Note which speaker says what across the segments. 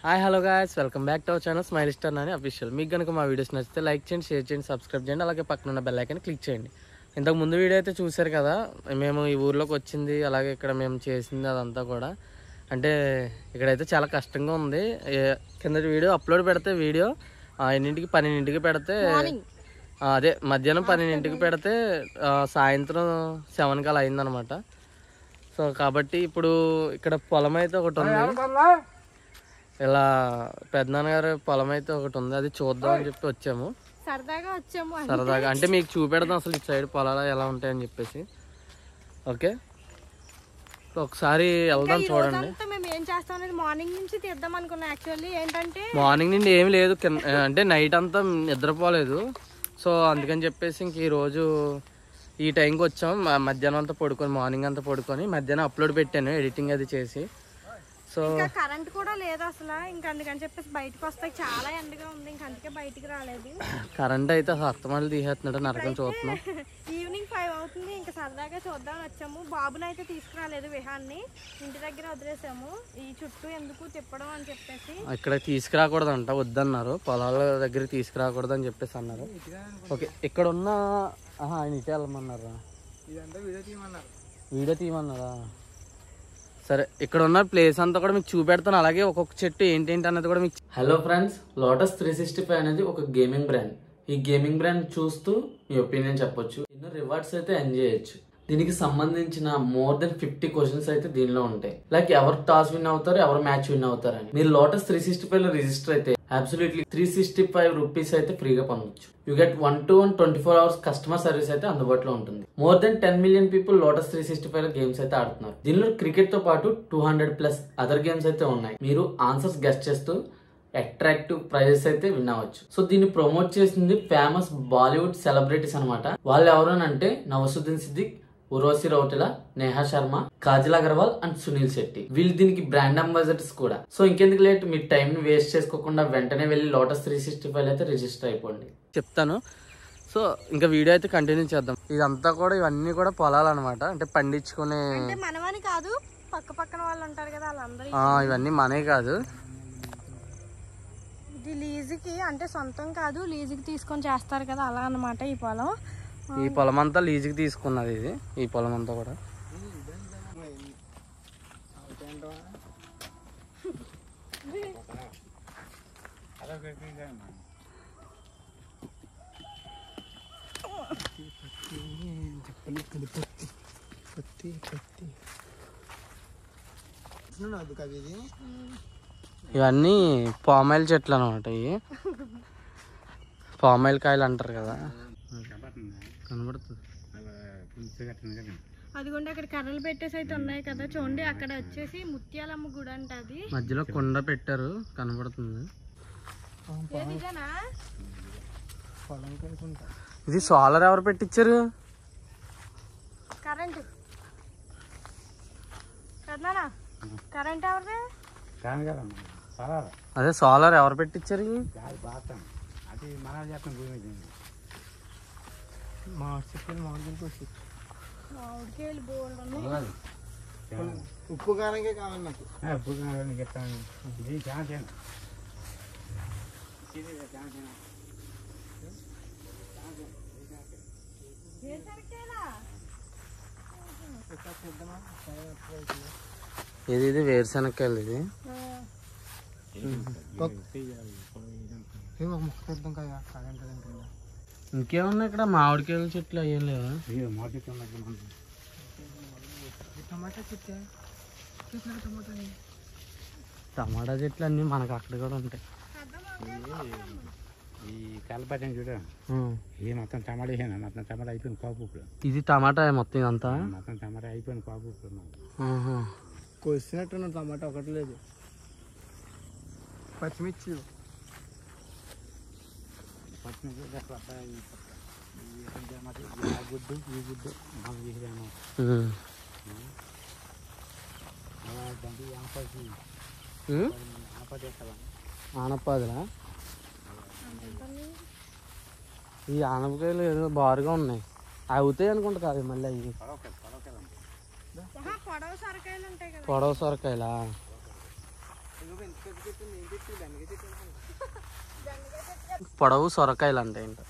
Speaker 1: Hi hello guys, welcome back to our channel smile star Nani official. మీకు కనుక మా videos నచ్చితే లైక్ చేయండి, షేర్ చేయండి, సబ్స్క్రైబ్ చేయండి, అలాగే పక్కన ఉన్న బెల్ ఐకాన్ క్లిక్ చేయండి. ఇంతకు ముందు వీడియో అయితే చూశారు కదా, మేము ఈ ఊర్లోకి వచ్చింది, అలాగే ఇక్కడ మేము చేసింది అదంతా కూడా. అంటే ఇక్కడైతే చాలా కష్టంగా ఉంది. కిందటి వీడియో అప్లోడ్ పెడితే వీడియో 12ంటికి పెడితే అదే మధ్యాహ్నం 12ంటికి పెడితే సాయంత్రం 7 అలా అయిందనమాట. సో కాబట్టి ఇప్పుడు ఇక్కడ పొలం అయితే ఒకటి ఉంది, ఇలా పెద్దనాన్నగారు పొలం అయితే ఒకటి ఉంది, అది చూద్దాం అని చెప్పి వచ్చాము. సరదాగా అంటే మీకు చూపెడదాం అసలు ఈ సైడ్ పొలాలు ఎలా ఉంటాయని చెప్పేసి. ఓకే, ఒకసారి వెళ్దాం చూడండి. మార్నింగ్ నుండి ఏమి లేదు, అంటే నైట్ అంతా నిద్రపోలేదు. సో అందుకని చెప్పేసి ఇంక ఈరోజు ఈ టైంకి వచ్చాం. మధ్యాహ్నం అంతా పడుకొని మార్నింగ్ అంతా పడుకొని మధ్యాహ్నం అప్లోడ్ పెట్టాను ఎడిటింగ్ అది చేసి. సో
Speaker 2: కరెంట్ కూడా లేదు అసలు, ఇంకా అందుకని చెప్పేసి బయటకు వస్తే చాలా ఎండగా ఉంది, ఇంకా అందుకే బయటికి రాలేదు.
Speaker 1: కరెంట్ అయితే అస్తమాలు తీసేస్తున్నాడు, నరకం చూస్తున్నాం.
Speaker 2: ఈవినింగ్ 5 అవుతుంది, ఇంకా సరదాగా చూద్దామని వచ్చాము. బాబుని అయితే తీసుకురాలేదు, విహాన్ని ఇంటి దగ్గర వదిలేసాము. ఈ చుట్టూ ఎందుకు తిప్పడం అని చెప్పేసి
Speaker 1: ఇక్కడ తీసుకురాకూడదు అంట, వద్దన్నారు. పొలాల దగ్గర తీసుకురాకూడదు అని చెప్పేసి అన్నారు. ఓకే, ఇక్కడ ఉన్న ఆయన ఇటే వెళ్ళమన్నారా, వీడియో తీయమన్నారా? సరే, ఇక్కడ ఉన్న ప్లేస్ అంతా కూడా మీకు చూపెడతాను, అలాగే ఒక్కొక్క చెట్టు ఏంటేంటి అన్నది కూడా మీకు. హలో ఫ్రెండ్స్, లోటస్ 365 అనేది ఒక గేమింగ్ బ్రాండ్. ఈ గేమింగ్ బ్రాండ్ చూస్తూ మీ ఒపీనియన్ చెప్పొచ్చు, ఎన్నో రివార్డ్స్ అయితే ఎంజాయ్ చేయొచ్చు. దీనికి సంబంధించిన మోర్ దెన్ 50 క్వశ్చన్స్ అయితే దీనిలో ఉంటాయి. లైక్ ఎవరు టాస్ విన్ అవుతారు, ఎవరు మ్యాచ్ విన్ అవుతారు అని. మీరు లోటస్ 365 లో రిజిస్టర్ అయితే అబ్సల్యూట్లీ 365 రూపీస్ అయితే ఫ్రీగా పొందొచ్చు. You get 1 to 1 24 hours customer service అయితే అందుబాటులో ఉంటుంది. More than 10 million people lotus 365 లో గేమ్స్ అయితే ఆడుతున్నారు. దీనిలో క్రికెట్ తో పాటు 200+ అదర్ గేమ్స్ అయితే ఉన్నాయి. మీరు ఆన్సర్స్ గెస్ట్ చేస్తూ అట్రాక్టివ్ ప్రైజెస్ అయితే విన్ అవ్వచ్చు. సో దీన్ని ప్రమోట్ చేసింది ఫేమస్ బాలీవుడ్ సెలబ్రిటీస్ అనమాట. వాళ్ళు ఎవరు అంటే నవాజుద్దీన్ సిద్దిక్, ఉర్వశి రౌటెలా, నేహా శర్మ, కాజల్ అగర్వాల్ అండ్ సునీల్ శెట్టి. వీళ్ళు దీనికి బ్రాండ్ అంబాసిడర్స్ కూడా. సో ఇంకెందుకు లేట్, మీ టైం ని వేస్ట్ చేసుకోకుండా వెంటనే వెళ్ళి లోటస్ 365 అయితే రిజిస్టర్ అయిపోండి. చెప్తాను. సో ఇంకా వీడియో అయితే కంటిన్యూ చేద్దాం. ఇదంతా కూడా ఇవన్నీ కూడా పొలాలు అనమాట, అంటే పండించుకునే.
Speaker 2: మనమని కాదు, పక్క పక్కన వాళ్ళు ఉంటారు కదా వాళ్ళందరూ.
Speaker 1: ఇవన్నీ మనే కాదు,
Speaker 2: ఇది లీజుకి, అంటే సొంతం కాదు, లీజుకి తీసుకొని చేస్తారు కదా, అలా అనమాట. ఈ పొలం,
Speaker 1: ఈ పొలం అంతా లీజుకి తీసుకున్నది. ఇది ఈ పొలం అంతా కూడా ఇవన్నీ పామాయిల్ చెట్లు అనమాట. ఇవి పామాయిల్ కాయలు అంటారు కదా, కనబడుతుంది.
Speaker 2: అదిగోండి అక్కడ కర్రలు పెట్టేసి అయితే ఉన్నాయి కదా, చూడండి. అక్కడ వచ్చేసి ముత్యాలమ్మ గుడి అంట, అది
Speaker 1: మధ్యలో కొండ పెట్టారు, కనబడుతుంది. ఇది సోలార్ ఎవరు పెట్టించారు?
Speaker 2: కరెంట్ కరెంట్ ఎవరిది?
Speaker 1: అదే సోలార్ ఎవరు పెట్టించారు?
Speaker 3: ఉప్పు కారంగా కావాలి నాకు.
Speaker 1: ఇది వేరుశనక్కాయలు. ఇది ఇంకేమన్నా ఇక్కడ మామిడికాయల చెట్లు అయ్యే లేవా? టమాటా చెట్లు అన్ని మనకు అక్కడ కూడా ఉంటాయి.
Speaker 3: ఈ కలపటం చూడ, ఇది మొత్తం టమాటా వేసాను, మొత్తం టమాటా అయిపోయింది కాపు.
Speaker 1: ఇది టమాటా మొత్తం ఇదంతా
Speaker 3: మొత్తం టమాటా అయిపోయింది కాపు. కోసినట్టున్న టమాటా ఒకటి లేదు. పచ్చిమిర్చి గుడ్డు, ఈ గుడ్డు మనం చేసాము.
Speaker 1: ఆనపదిలా? ఈ ఆనపకాయలు ఏదో బారుగా ఉన్నాయి, అవుతాయి అనుకుంటా. కాదు మళ్ళీ అవి పొడవ సొరకాయలా? పొడవు సొరకాయలు అంటే ఏంటో.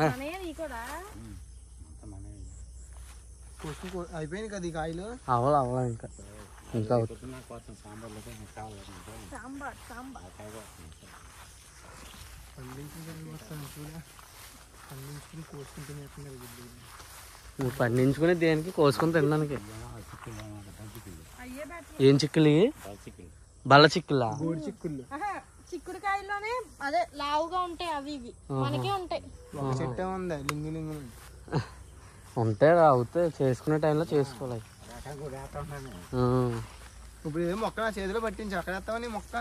Speaker 2: అన్నయ్య నీ కూడా
Speaker 4: అయిపోయింది కదా ఈ కాయలు.
Speaker 1: అవలా ఇంకా ఇంకా
Speaker 2: సాంబార్ సాంబార్
Speaker 4: పండించుకుని కోసుకుంటూనే
Speaker 1: నువ్వు పండించుకుని దేనికి కోసుకొని తినడానికి.
Speaker 2: అయ్యే బెటర్.
Speaker 1: ఏం చిక్కులు ఇవి? బల్ల చిక్కులా?
Speaker 4: గోడి చిక్కుళ్ళు
Speaker 2: చిక్కుడుకాయల్లోనే అదే లావుగా ఉంటాయి అవి ఇవి మనకే ఉంటాయి.
Speaker 4: ఒక చెట్టే ఉంది లింగు లింగు
Speaker 1: ఉంటే అవుతాయి, చేసుకునే టైంలో చేసుకోవాలి.
Speaker 4: ఇప్పుడు ఏదో మొక్క నా చేతిలో పట్టించి అక్కడ వేస్తావా నీ మొక్క?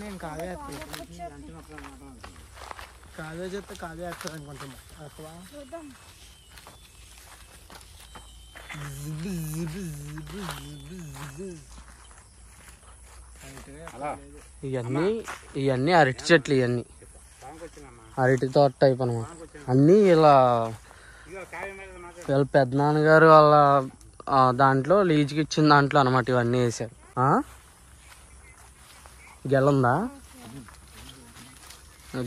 Speaker 4: నేను కావే కావే చెప్తే కావే వేస్తాను అనుకుంటా వేస్తావా?
Speaker 2: చూద్దాం.
Speaker 1: ఇవన్నీ అరటి చెట్లు, ఇవన్నీ అరటి తోట టైప్ అనమాట. అన్నీ ఇలా వీళ్ళ పెద్దనాన్నగారు వాళ్ళ దాంట్లో లీజుకి ఇచ్చిన దాంట్లో అనమాట ఇవన్నీ వేసారు. గెలుందా?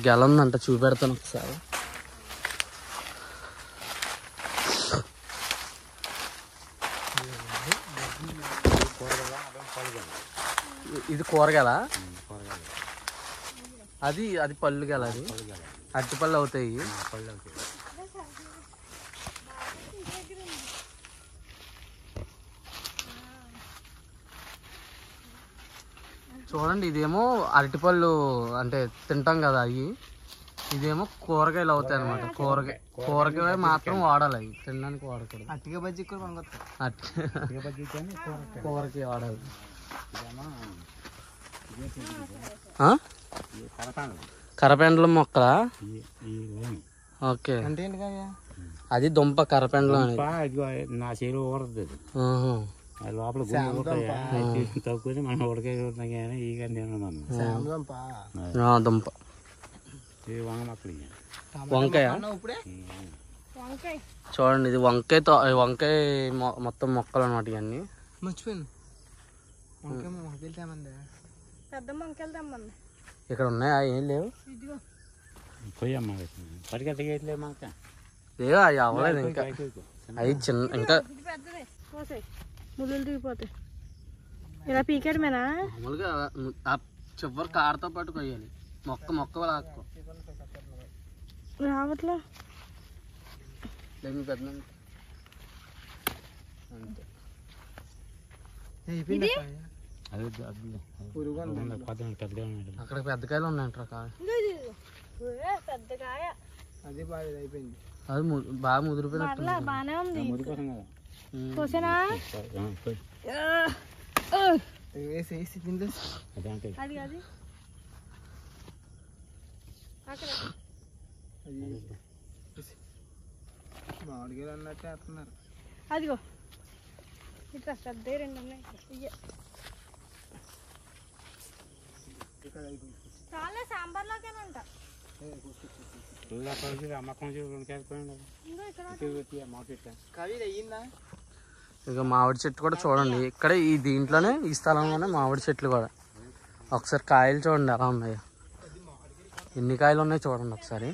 Speaker 1: గెలుందంట, చూపెడతాను ఒకసారి. ఇది కూరగాయల, అది పళ్ళు గెల, అది అరటి పళ్ళు అవుతాయి. చూడండి, ఇదేమో అరటిపళ్ళు అంటే తింటాం కదా అవి, ఇదేమో కూరగాయలు అవుతాయి అనమాట. కూరగాయ మాత్రం వాడాలి, అవి తినడానికి వాడకూడదు.
Speaker 4: అట్టిగా బజ్జీ కూడా
Speaker 1: కూరగాయ వాడాలి. కరపెండల మొక్కలా? ఓకే,
Speaker 4: అంటే ఏంటి కదా
Speaker 1: అది దుంప కరపెండలం అనేది.
Speaker 3: నా చేరు ఊరదు లోపల తక్కువ మనం ఉడకేస్తున్నాం కానీ ఈ
Speaker 1: దుంప
Speaker 3: వంగ మొక్కలు
Speaker 1: వంకాయ.
Speaker 4: ఇప్పుడే
Speaker 1: చూడండి, ఇది వంకాయ మొత్తం మొక్కలు అనమాట ఇవన్నీ.
Speaker 4: మర్చిపోయాను వంకాయలు తేమంది,
Speaker 2: పెద్ద వంకాయలు తెమ్మంది.
Speaker 1: ఇక్కడ ఉన్నాయా? ఏం లేవు,
Speaker 2: ఇదిగో
Speaker 3: పోయమ్మా పరిగెత్తగేయట్లేదు మాక
Speaker 1: లేవు, అవి అవ్వలేదు ఇంకా. అవి చిన్న ఇంకా
Speaker 2: ఇది పెద్దదే, కోసాయి ముళ్ళు దిగిపోతాయి. ఇలా పీకేయడమేనా?
Speaker 1: మామూలుగా ఆ చివరి కారుతో పాటు కొయ్యాలి, మొక్క లాక్కో.
Speaker 2: రావట్లే
Speaker 1: లేదు పెద్ద అంతే.
Speaker 4: అయిపోయింది
Speaker 1: అక్కడ పెద్ద కాయలు ఉన్నాయంటారా కాయ?
Speaker 2: పెద్ద కాయ.
Speaker 4: అదే బాగా అయిపోయింది.
Speaker 1: అది బాగా ముదిరిపోయినట్టు.
Speaker 2: బానే ఉంది. కోసేనా?
Speaker 4: వేసి తింటే
Speaker 2: అది అది అక్కడ
Speaker 4: మామిడికాయలు అన్నట్టు వేస్తున్నారు.
Speaker 2: అదిగో ఇట్లా పెద్ద రెండు ఉన్నాయి. చాలా సాంబార్లోకేనంట.
Speaker 1: ఇక మామిడి చెట్టు కూడా చూడండి, ఇక్కడ ఈ దీంట్లోనే ఈ స్థలంలోనే మామిడి చెట్లు కూడా. ఒకసారి కాయలు చూడండి ఎలా ఉన్నాయో, ఎన్ని కాయలు ఉన్నాయి చూడండి ఒకసారి.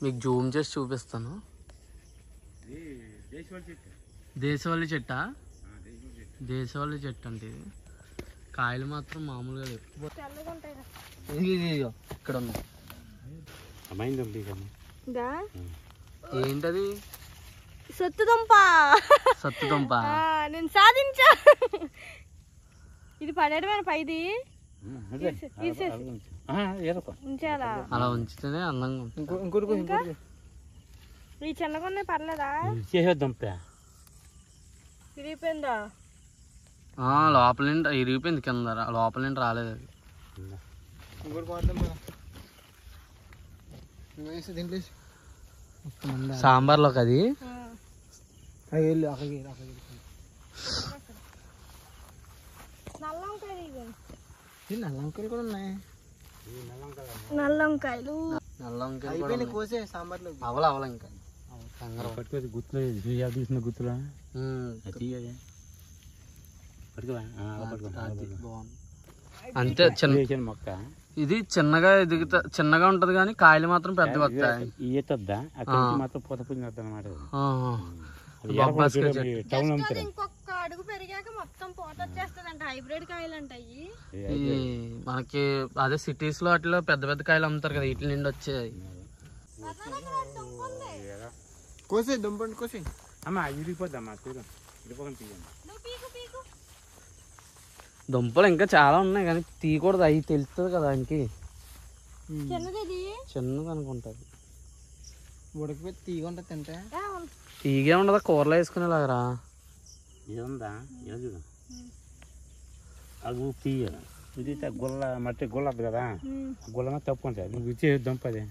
Speaker 1: మీకు జూమ్ చేసి చూపిస్తాను. దేశవాళీ చెట్టా? దేశవాళీ చెట్టు అంటే ఇది. కాయలు మాత్రం మామూలుగా లేవు. ఇక్కడ ఉన్నాయి. ఏంటది?
Speaker 2: సొత్తుదుంప.
Speaker 1: సత్తుదుంప.
Speaker 2: నేను సాధించా. ఇది పడేయడమే పైది.
Speaker 1: అలా ఉంచితేనే అందంగా
Speaker 4: ఇంకోటి
Speaker 2: ఈ చిన్నగా ఉన్నాయి పర్లేదా? విరిగిపోయిందా?
Speaker 1: లోపల నుండి ఇరిగిపోయింది, కింద లోపల నుండి రాలేదు అది.
Speaker 4: ఇంకోటి పోద్దాం దీంట్లో
Speaker 1: సాంబార్లోకి అది
Speaker 2: నల్ల వంకాయలు.
Speaker 4: నల్ల వంకాయలు కూడా ఉన్నాయి.
Speaker 2: నల్ల వంకాయలు
Speaker 4: అయిపోయినాయి కోసే సాంబార్లో
Speaker 1: అవలా ఇంకా
Speaker 3: పట్టుకోవచ్చు గుర్తులు తీసిన గుర్తులా తీయదే పట్టుకోవా అలా పట్టుకో
Speaker 1: బాగుంది. అంతే చిన్న
Speaker 3: మొక్క
Speaker 1: ఇది చిన్నగా ఎదుగుతా చిన్నగా ఉంటది కానీ కాయలు మాత్రం పెద్దగా వస్తాయి.
Speaker 3: ఈతద్దా అక్కడ మాత్రం పూత పుంజి అనమాట.
Speaker 2: ఇంకొక అడుగు పెరిగాక మొత్తం పోత వచ్చేస్తుందంట. హైబ్రిడ్ కాయలు అంటాయి.
Speaker 1: మనకి అదే సిటీస్ లో అట్లా పెద్ద పెద్ద కాయలు అమ్ముతారు కదా, వీటి నుండి వచ్చాయి.
Speaker 4: కోసే దుంపండి కోసే.
Speaker 3: అమ్మా ఇరిగిపోద్దమ్మా చూడు, ఇరిపోకుండా తీయండి.
Speaker 1: దుంపలు ఇంకా చాలా ఉన్నాయి కానీ తీయకూడదు, అవి తెలుస్తుంది కదా ఆయనకి. చిన్నది అనుకుంటది.
Speaker 4: ఉడకపోతే తీగ ఉంటుంది తింటే.
Speaker 1: తీగే ఉండదా కూరలో వేసుకునేలాగరా.
Speaker 3: ఇదందా ఇలా చూడు, అది తీయ ఇది గుల్ల మట్టి గుల్లదు కదా, గుల్ల తప్పుకుంటా నువ్వు ఇచ్చే దుంపది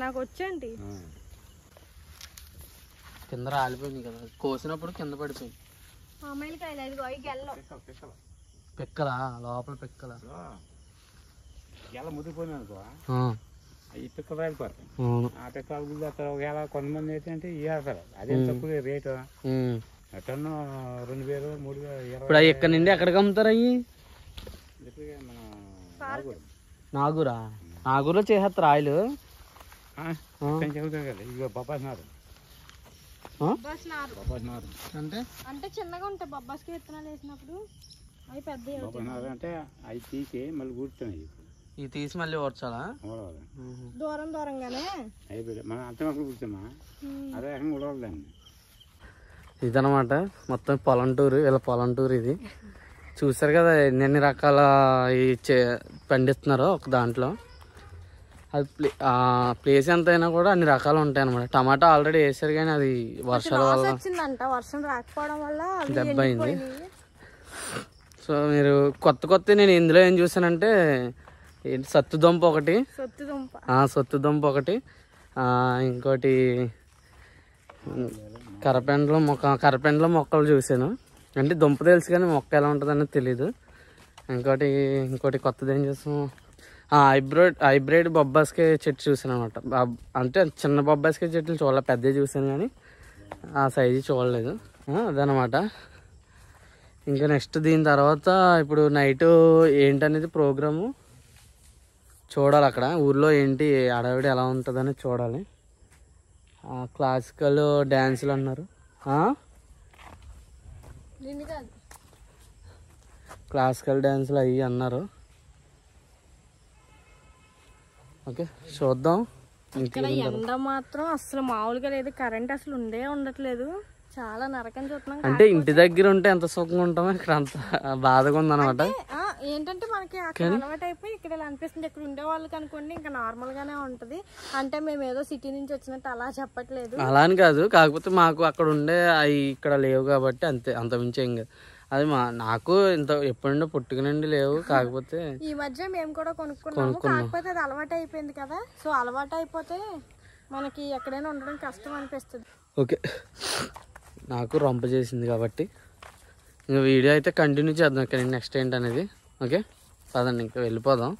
Speaker 2: నాకు వచ్చేంటి.
Speaker 1: కింద రాలిపోయింది కదా, కోసినప్పుడు కింద పడిపోయింది. పిక్కలా లోపల పిక్కలా
Speaker 3: ఎలా ముదిరిపోయినా అనుకో ఈ పిక్కలు రాలిపోతాయి. ఆ పిక్కలు గురించి ఒకవేళ కొంతమంది ఏంటంటే ఇవ్వాలి, అదే తక్కువ రేటు టన్ను 2000 3000.
Speaker 1: ఇప్పుడు అవి ఎక్కడి నుండి ఎక్కడికి అమ్ముతారు అవి? నాగూరా, నాగూరులో చేసేస్తారు ఆయిల్.
Speaker 3: ఇక బొబ్బాసినారు
Speaker 2: అంటే చిన్నగా ఉంటాయి బొబ్బాస్కి విత్తనాలు వేసినప్పుడు. అవి పెద్ద
Speaker 3: బొబ్బాసినారు అంటే అవి తీసి మళ్ళీ కూర్చున్నాయి.
Speaker 1: ఇవి తీసి మళ్ళీ ఓడ్చాలా?
Speaker 2: దూరం దూరంగానే
Speaker 3: అయిపోయి మనం అంతమక్కడ కూర్చోమా, అదే రకంగా ఉడవలేండి.
Speaker 1: ఇదనమాట మొత్తం పొలం టూరు, ఇలా పొలం టూర్. ఇది చూసారు కదా ఎన్ని రకాల పండిస్తున్నారో ఒక దాంట్లో. అది ప్లేస్ ఎంత అయినా కూడా అన్ని రకాలు ఉంటాయి అనమాట. టమాటా ఆల్రెడీ వేసారు కానీ అది వర్షాల వల్ల
Speaker 2: వచ్చిందంట, వర్షం రాకపోవడం వల్ల
Speaker 1: దెబ్బ అయింది. సో మీరు కొత్త నేను ఇందులో ఏం చూసానంటే సత్తుదుంప ఒకటి, సొత్తుదుంప ఒకటి, ఇంకోటి కరపెండలో మొక్కలు చూసాను. అంటే దుంప తెలుసు కానీ మొక్క ఎలా ఉంటుంది అనేది తెలీదు. ఇంకోటి కొత్తది ఏం చూసాం, హైబ్రిడ్ బొబ్బాస్కాయ చెట్టు చూసాను అనమాట. అంటే చిన్న బొబ్బాస్కాయ చెట్లు చూడలే, పెద్దవి చూసాను కానీ ఆ సైజు చూడలేదు. అదనమాట. ఇంకా నెక్స్ట్ దీని తర్వాత ఇప్పుడు నైట్ ఏంటనేది ప్రోగ్రాము చూడాలి. అక్కడ ఊర్లో ఏంటి అడవిడి ఎలా ఉంటుందని చూడాలి. క్లాసికల్ డ్యాన్సులు అన్నారు, క్లాసికల్ డ్యాన్సులు అవి అన్నారు. ఓకే చూద్దాం.
Speaker 2: ఇక్కడ ఎండ మాత్రం అసలు మామూలుగా లేదు, కరెంట్ అసలు ఉండట్లేదు. చాలా నరకం చూస్తున్నాం.
Speaker 1: అంటే ఇంటి దగ్గర ఉంటే ఎంత సుఖంగా ఉంటామో ఇక్కడ అంత బాధగా ఉందన్నమాట.
Speaker 2: ఏంటంటే మనకి అక్కడ అలవాటు అయిపోయి ఇక్కడ ఇలా అనిపిస్తుంది. ఇక్కడ ఉండే వాళ్ళకి అనుకోండి ఇంకా నార్మల్ గానే ఉంటది. అంటే మేము ఏదో సిటీ నుంచి వచ్చినట్టు అలా చెప్పట్లేదు,
Speaker 1: అలా అని కాదు. కాకపోతే మాకు అక్కడ ఉండే అవి ఇక్కడ లేవు కాబట్టి అంత మించి ఏం కాదు. అది నాకు ఇంత ఎప్పుడుండో పుట్టుకనండి లేవు. కాకపోతే
Speaker 2: ఈ మధ్య మేము కూడా కొనుక్కున్నాము. కాకపోతే అది అలవాటు అయిపోయింది కదా, సో అలవాటు అయిపోతే మనకి ఎక్కడైనా ఉండడం కష్టం అనిపిస్తుంది.
Speaker 1: ఓకే నాకు రొంప చేసింది కాబట్టి ఇంకా వీడియో అయితే కంటిన్యూ చేద్దాం ఇక్కడ నెక్స్ట్ ఏంటనేది. ఓకే పదండి ఇంకా వెళ్ళిపోదాం,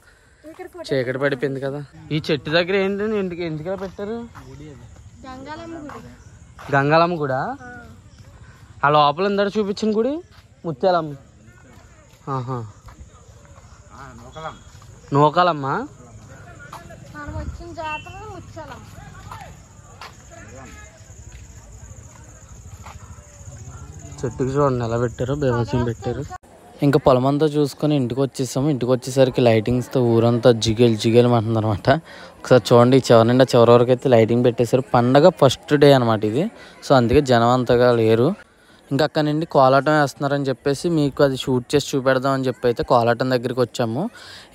Speaker 1: చీకటి పడిపోయింది కదా. ఈ చెట్టు దగ్గర ఏంటండి ఎందుకు పెట్టారు? గంగాలమ్మ గుడా? ఆ లోపల ఇందర చూపించిన గుడి ముత్యాలమ్మ, నూకాలమ్మ. చెట్టుకి చూడండి ఎలా పెట్టారు, బేవసం పెట్టారు. ఇంకా పొలం అంతా చూసుకొని ఇంటికి వచ్చేసాము. ఇంటికి వచ్చేసరికి లైటింగ్స్తో ఊరంతా జిగేలు అంటుంది అనమాట. ఒకసారి చూడండి, చివరి నిండా చివరి వరకు అయితే లైటింగ్ పెట్టేశారు. పండగ ఫస్ట్ డే అనమాట ఇది. సో అందుకే జనం అంతగా లేరు. ఇంకా అక్కడ నుండి కోలాటం వేస్తున్నారని చెప్పేసి మీకు అది షూట్ చేసి చూపెడదాం అని చెప్పి అయితే కోలాటం దగ్గరికి వచ్చాము.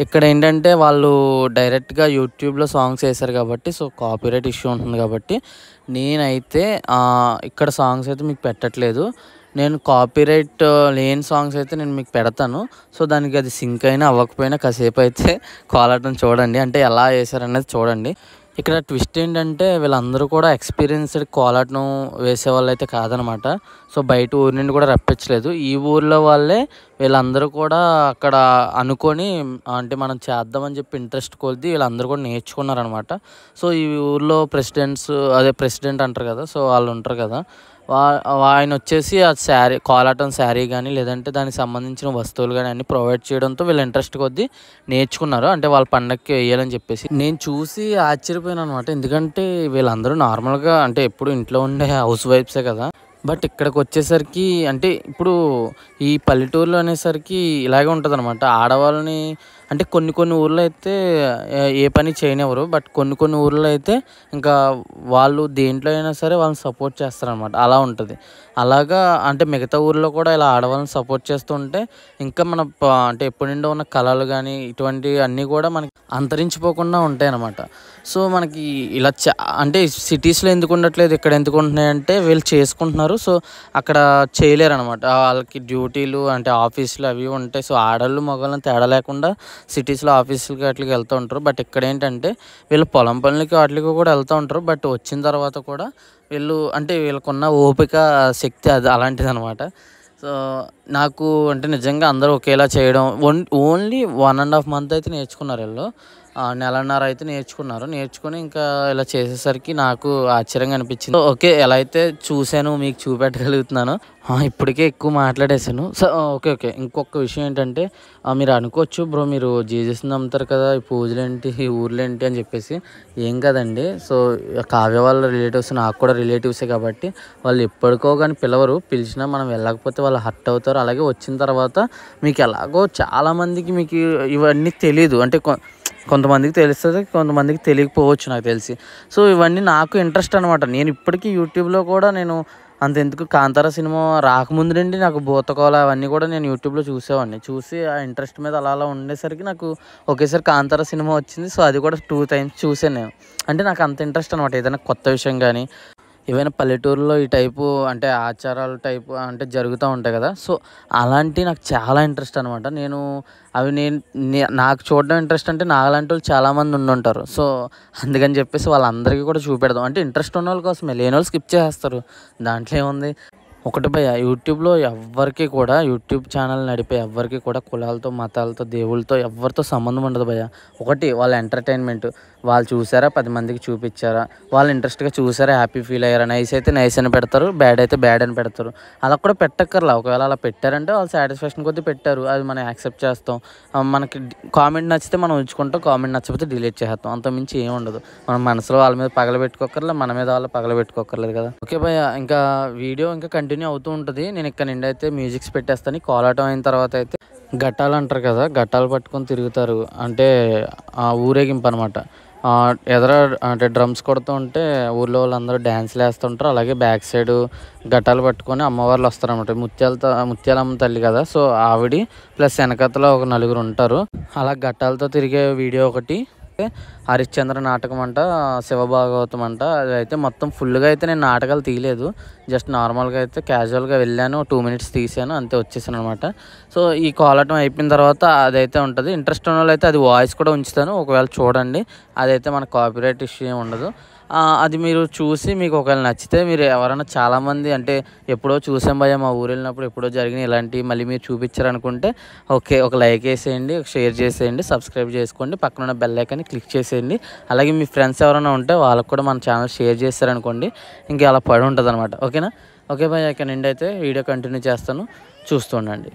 Speaker 1: ఇక్కడ ఏంటంటే వాళ్ళు డైరెక్ట్గా యూట్యూబ్లో సాంగ్స్ వేశారు కాబట్టి సో కాపీరైట్ ఇష్యూ ఉంటుంది కాబట్టి నేనైతే ఇక్కడ సాంగ్స్ అయితే మీకు పెట్టట్లేదు. నేను కాపీరైట్ లేని సాంగ్స్ అయితే నేను మీకు పెడతాను. సో దానికి అది సింక్ అయినా అవ్వకపోయినా కాసేపు అయితే కోలాటం చూడండి, అంటే ఎలా వేసారనేది చూడండి. ఇక్కడ ట్విస్ట్ ఏంటంటే వీళ్ళందరూ కూడా ఎక్స్పీరియన్స్డ్ కోలాటం వేసే వాళ్ళు అయితే కాదనమాట. సో బయట ఊరి నుండి కూడా రప్పించలేదు. ఈ ఊర్లో వాళ్ళే వీళ్ళందరూ కూడా అక్కడ అనుకొని అంటే మనం చేద్దామని చెప్పి ఇంట్రెస్ట్ కొద్ది వీళ్ళందరూ కూడా నేర్చుకున్నారనమాట. సో ఈ ఊర్లో ప్రెసిడెంట్ అంటారు కదా, సో వాళ్ళు ఉంటారు కదా, ఆయన వచ్చేసి ఆ శారీ, కోలాటం శారీ కానీ లేదంటే దానికి సంబంధించిన వస్తువులు కానీ అన్నీ ప్రొవైడ్ చేయడంతో వీళ్ళు ఇంట్రెస్ట్ కొద్దీ నేర్చుకున్నారు. అంటే వాళ్ళ పండగకి వేయాలని చెప్పేసి నేను చూసి ఆశ్చర్యపోయాను అనమాట. ఎందుకంటే వీళ్ళందరూ నార్మల్గా అంటే ఎప్పుడు ఇంట్లో ఉండే హౌస్ వైఫ్సే కదా. బట్ ఇక్కడికి వచ్చేసరికి అంటే ఇప్పుడు ఈ పల్లెటూరులో అనేసరికి ఇలాగే ఉంటుంది అనమాట. ఆడవాళ్ళని అంటే కొన్ని ఊర్లో అయితే ఏ పని చేయనివ్వరు. బట్ కొన్ని ఊర్లో అయితే ఇంకా వాళ్ళు దేంట్లో అయినా సరే వాళ్ళని సపోర్ట్ చేస్తారనమాట. అలా ఉంటుంది. అలాగా అంటే మిగతా ఊర్లో కూడా ఇలా ఆడవాళ్ళని సపోర్ట్ చేస్తూ ఉంటే ఇంకా మన అంటే ఎప్పటి నుండో ఉన్న కళలు కానీ ఇటువంటివి అన్నీ కూడా మనకి అంతరించిపోకుండా ఉంటాయి అన్నమాట. సో మనకి ఇలా అంటే సిటీస్లో ఎందుకు ఉండట్లేదు, ఇక్కడ ఎందుకు ఉంటున్నాయంటే వీళ్ళు చేసుకుంటున్నారు. సో అక్కడ చేయలేరు అనమాట. వాళ్ళకి డ్యూటీలు అంటే ఆఫీసులు అవి ఉంటాయి. సో ఆడవాళ్ళు మగవాళ్ళని తేడా లేకుండా సిటీస్లో ఆఫీసులకి వాటికి వెళ్తూ ఉంటారు. బట్ ఇక్కడ ఏంటంటే వీళ్ళు పొలం పనులకి వాటికి కూడా వెళ్తూ ఉంటారు. బట్ వచ్చిన తర్వాత కూడా వీళ్ళు అంటే వీళ్ళకున్న ఓపిక శక్తి అది అలాంటిది అనమాట. సో నాకు అంటే నిజంగా అందరూ ఒకేలా చేయడం ఓన్లీ 1.5 month అయితే నేర్చుకున్నారు వీళ్ళు. నెలన్నర అయితే నేర్చుకుని ఇంకా ఇలా చేసేసరికి నాకు ఆశ్చర్యంగా అనిపించింది. ఓకే, ఎలా అయితే చూశాను మీకు చూపెట్టగలుగుతున్నాను. ఇప్పటికే ఎక్కువ మాట్లాడేశాను. సో ఓకే ఇంకొక విషయం ఏంటంటే మీరు అనుకోవచ్చు, బ్రో మీరు జీసస్ని నమ్ముతారు కదా, ఈ పూజలు ఏంటి, ఈ ఊర్లు ఏంటి అని చెప్పేసి. ఏం కదండి. సో కావ్య వాళ్ళ రిలేటివ్స్ నాకు కూడా రిలేటివ్సే కాబట్టి వాళ్ళు ఎప్పటికో కానీ పిలిచినా మనం వెళ్ళకపోతే వాళ్ళు హర్ట్ అవుతారు. అలాగే వచ్చిన తర్వాత మీకు ఎలాగో చాలామందికి మీకు ఇవన్నీ తెలీదు. అంటే కొంతమందికి తెలుస్తుంది, కొంతమందికి తెలియకపోవచ్చు నాకు తెలిసి. సో ఇవన్నీ నాకు ఇంట్రెస్ట్ అనమాట. నేను ఇప్పటికీ యూట్యూబ్లో కూడా నేను అంతెందుకు కాంతారా సినిమా రాకముందు నుండి నాకు భూతకోల అవన్నీ కూడా నేను యూట్యూబ్లో చూసేవాడిని. చూసి ఆ ఇంట్రెస్ట్ మీద అలా ఉండేసరికి నాకు ఒకేసారి కాంతారా సినిమా వచ్చింది. సో అది కూడా 2 times చూసాను నేను. అంటే నాకు అంత ఇంట్రెస్ట్ అనమాట. ఏదైనా కొత్త విషయం కానీ ఏవైనా పల్లెటూరులో ఈ టైపు అంటే ఆచారాలు టైపు అంటే జరుగుతూ ఉంటాయి కదా. సో అలాంటివి నాకు చాలా ఇంట్రెస్ట్ అనమాట. నాకు చూడడం ఇంట్రెస్ట్ అంటే నాలాంటి వాళ్ళు చాలామంది ఉండుంటారు. సో అందుకని చెప్పేసి వాళ్ళందరికీ కూడా చూపెడదాం. అంటే ఇంట్రెస్ట్ ఉన్న వాళ్ళ కోసమే, లేని వాళ్ళు స్కిప్ చేస్తారు. దాంట్లో ఏముంది. ఒకటి భయ్య, యూట్యూబ్లో ఎవ్వరికి కూడా యూట్యూబ్ ఛానల్ నడిపే ఎవ్వరికి కూడా కులాలతో, మతాలతో, దేవుళ్ళతో ఎవరితో సంబంధం ఉండదు భయ్య. ఒకటి వాళ్ళ ఎంటర్టైన్మెంట్. వాళ్ళు చూసారా, 10 మందికి చూపించారా, వాళ్ళు ఇంట్రెస్ట్గా చూసారా, హ్యాపీ ఫీల్ అయ్యారా, నైస్ అయితే నైస్ అని పెడతారు, బ్యాడ్ అయితే బ్యాడ్ అని పెడతారు. అలా కూడా పెట్టక్కర్లా. ఒకవేళ అలా పెట్టారంటే వాళ్ళు సాటిస్ఫాక్షన్ కొద్దీ పెట్టారు, అది మనం యాక్సెప్ట్ చేస్తాం. మనకి కామెంట్ నచ్చితే మనం ఉంచుకుంటాం, కామెంట్ నచ్చకపోతే డిలీట్ చేస్తాం. అంతమించి ఏం ఉండదు. మనం మనసులో వాళ్ళ మీద పగలబెట్టుకోకర్లేదు, మన మీద వాళ్ళు పగలబెట్టుకోకర్లేదు కదా. ఓకే భయ్య, ఇంకా వీడియో ఇంకా కంటిన్యూ అవుతూ ఉంటుంది. నేను ఇక్కడ నుండి అయితే మ్యూజిక్స్ పెట్టేస్తాను. కోలాటం అయిన తర్వాత అయితే ఘట్టాలు అంటారు కదా, ఘట్టాలు పట్టుకొని తిరుగుతారు. అంటే ఊరేగింపు అనమాట. అంటే డ్రమ్స్ కొడుతూ ఉంటే ఊర్లో వాళ్ళందరూ డ్యాన్స్లు వేస్తుంటారు. అలాగే బ్యాక్ సైడ్ ఘట్టాలు పట్టుకొని అమ్మవార్లు వస్తారనమాట. ముత్యాలమ్మ తల్లి కదా, సో ఆవిడ ప్లస్ వెనకతలో ఒక 4 ఉంటారు. అలా ఘట్టాలతో తిరిగే వీడియో ఒకటి. హరిశ్చంద్ర నాటకం అంట, శివభాగవతం అంట. అది అయితే మొత్తం ఫుల్గా అయితే నేను నాటకాలు తీయలేదు. జస్ట్ నార్మల్గా అయితే క్యాజువల్గా వెళ్ళాను, 2 minutes తీసాను, అంతే వచ్చేసాను అనమాట. సో ఈ కోలాటం అయిపోయిన తర్వాత అదైతే ఉంటుంది. ఇంట్రెస్ట్ ఉన్న వాళ్ళు అయితే అది వాయిస్ కూడా ఉంచుతాను, ఒకవేళ చూడండి. అదైతే మన కాపీరైట్ ఇష్యూ ఏమి ఉండదు. అది మీరు చూసి మీకు ఒకవేళ నచ్చితే మీరు ఎవరైనా చాలామంది అంటే ఎప్పుడో చూసాం భయ్య మా ఊరు వెళ్ళినప్పుడు ఎప్పుడో జరిగిన ఇలాంటివి మళ్ళీ మీరు చూపించారనుకుంటే ఓకే, ఒక లైక్ వేసేయండి, ఒక షేర్ చేసేయండి, సబ్స్క్రైబ్ చేసుకోండి, పక్కన ఉన్న బెల్ ఐకాన్ని క్లిక్ చేసేయండి. అలాగే మీ ఫ్రెండ్స్ ఎవరైనా ఉంటే వాళ్ళకు కూడా మన ఛానల్ షేర్ చేస్తారనుకోండి, ఇంకా అలా పడి ఉంటుంది అనమాట. ఓకేనా? ఓకే భయ్య, ఇక్కడ నుండి అయితే వీడియో కంటిన్యూ చేస్తాను, చూస్తుండండి.